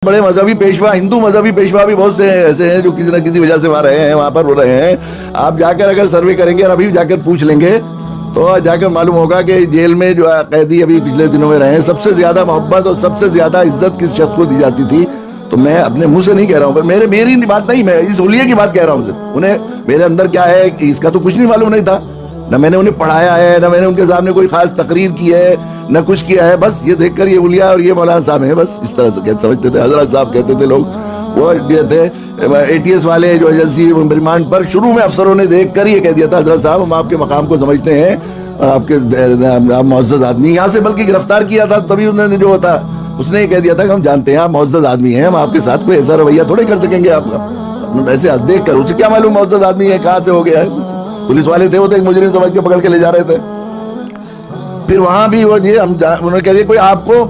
बड़े मजहबी पेशवा, हिंदू मजहबी पेशवा भी बहुत से ऐसे हैं जो किसी न किसी वजह से वहाँ रहे हैं, वहाँ पर रहे हैं। आप जाकर अगर सर्वे करेंगे और अभी जाकर पूछ लेंगे तो जाकर मालूम होगा कि जेल में जो कैदी अभी पिछले दिनों में रहे हैं, सबसे ज्यादा मोहब्बत और सबसे ज्यादा इज्जत किस शख्स को दी जाती थी? तो मैं अपने मुंह से नहीं कह रहा हूँ, पर मेरी बात नहीं, मैं इस हुलिये की बात कह रहा हूँ। उन्हें मेरे अंदर क्या है इसका तो कुछ नहीं मालूम नहीं था, न मैंने उन्हें पढ़ाया है, न मैंने उनके सामने कोई खास तकरीर की है, न कुछ किया है। बस ये देखकर ये हुलिया और ये मौलाना साहब है, बस इस तरह से समझते थे। हजरत साहब कहते थे लोग, वो ये थे ATS वाले जो एजेंसी रिमांड पर, शुरू में अफसरों ने देख कर ये कह दिया था, हजरत साहब हम आपके मकाम को समझते हैं और आपके आप मुअज़्ज़ज़ आदमी, यहाँ से बल्कि गिरफ्तार किया था तभी उन्होंने जो होता उसने ये कह दिया था कि हम जानते हैं आप मुअज़्ज़ज़ आदमी हैं, हम आपके साथ कोई ऐसा रवैया थोड़े कर सकेंगे। आपका ऐसे देख कर उसे क्या मालूम मुअज़्ज़ज़ आदमी है कहाँ से हो गया है। पुलिस वाले थे वो तो एक मुजरिम समझ के पकड़ के ले जा रहे थे। फिर वहां भी वो ये उन्होंने कह दिया कोई आपको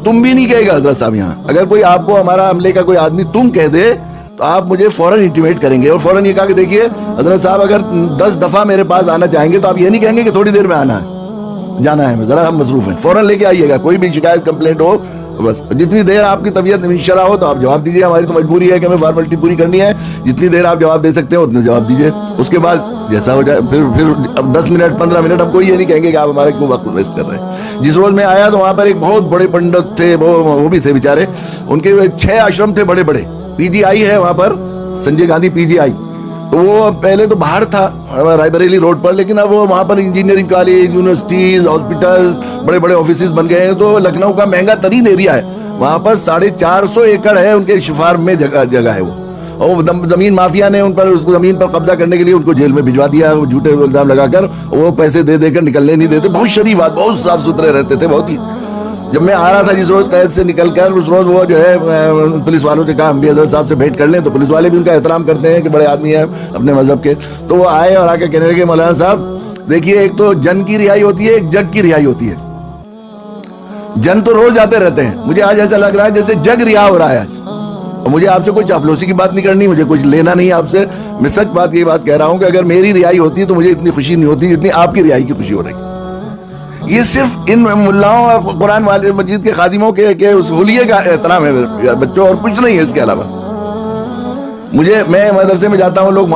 तुम भी नहीं कहेगा हजरत साहब, यहाँ अगर कोई आपको हमारा हमले का कोई आदमी तुम कह दे तो आप मुझे फौरन इंटीमेट करेंगे। और फौरन ये कहा कि देखिए हजरत साहब अगर 10 दफा मेरे पास आना चाहेंगे तो आप ये नहीं कहेंगे कि थोड़ी देर में आना है, जाना है, जरा हम मसरूफ हैं, फौरन लेके आइएगा। कोई भी शिकायत कंप्लेंट हो बस, जितनी देर आपकी तबीयत इंशरा हो तो आप जवाब दीजिए, हमारी तो मजबूरी है कि हमें फॉर्मेलिटी पूरी करनी है, जितनी देर आप जवाब दे सकते हो उतने जवाब दीजिए, उसके बाद जैसा हो जाए। फिर अब 10 मिनट 15 मिनट हम कोई ये नहीं कहेंगे कि आप हमारे क्यों वक्त वेस्ट कर रहे हैं। जिस रोज मैं आया तो वहां पर एक बहुत बड़े पंडित थे, वो भी थे बेचारे, उनके 6 आश्रम थे बड़े बड़े। PGI है वहां पर, संजय गांधी PGI, तो वो पहले तो बाहर था रायबरेली रोड पर, लेकिन अब वो वहाँ पर इंजीनियरिंग कॉलेज, यूनिवर्सिटीज, हॉस्पिटल्स, बड़े बड़े ऑफिसेज बन गए हैं। तो लखनऊ का महंगा तरीन एरिया है, वहाँ पर 450 एकड़ है उनके शिफार में जगह है वो। और जमीन माफिया ने उन पर उसको जमीन पर कब्जा करने के लिए उनको जेल में भिजवा दिया, झूठे इल्जाम लगाकर। वो पैसे दे देकर निकलने नहीं देते, बहुत शरीफ बात, बहुत साफ सुथरे रहते थे, बहुत ही। जब मैं आ रहा था जिस रोज कैद से निकलकर, उस रोज वो जो है पुलिस वालों से कहा हम भी हजरत साहब से भेंट कर लें, तो पुलिस वाले भी उनका एहतराम करते हैं कि बड़े आदमी हैं अपने मजहब के। तो वो आए और आके कहने लगे मौलाना साहब देखिए, एक तो जन की रिहाई होती है, एक जग की रिहाई होती है। जन तो रोज आते रहते हैं, मुझे आज ऐसा लग रहा है जैसे जग रिहा हो रहा है आज। और मुझे आपसे कोई चापलूसी की बात नहीं करनी, मुझे कुछ लेना नहीं आपसे, मैं सच बात ये बात कह रहा हूं कि अगर मेरी रिहाई होती तो मुझे इतनी खुशी नहीं होती जितनी आपकी रिहाई की खुशी हो रही। ये सिर्फ इन मुल्लाओं और कुरान वाले मस्जिद के खादिमों के उस हुलिये का एहतराम है बच्चों, और कुछ नहीं है इसके अलावा। मैं मदरसे में जाता हूँ, लोग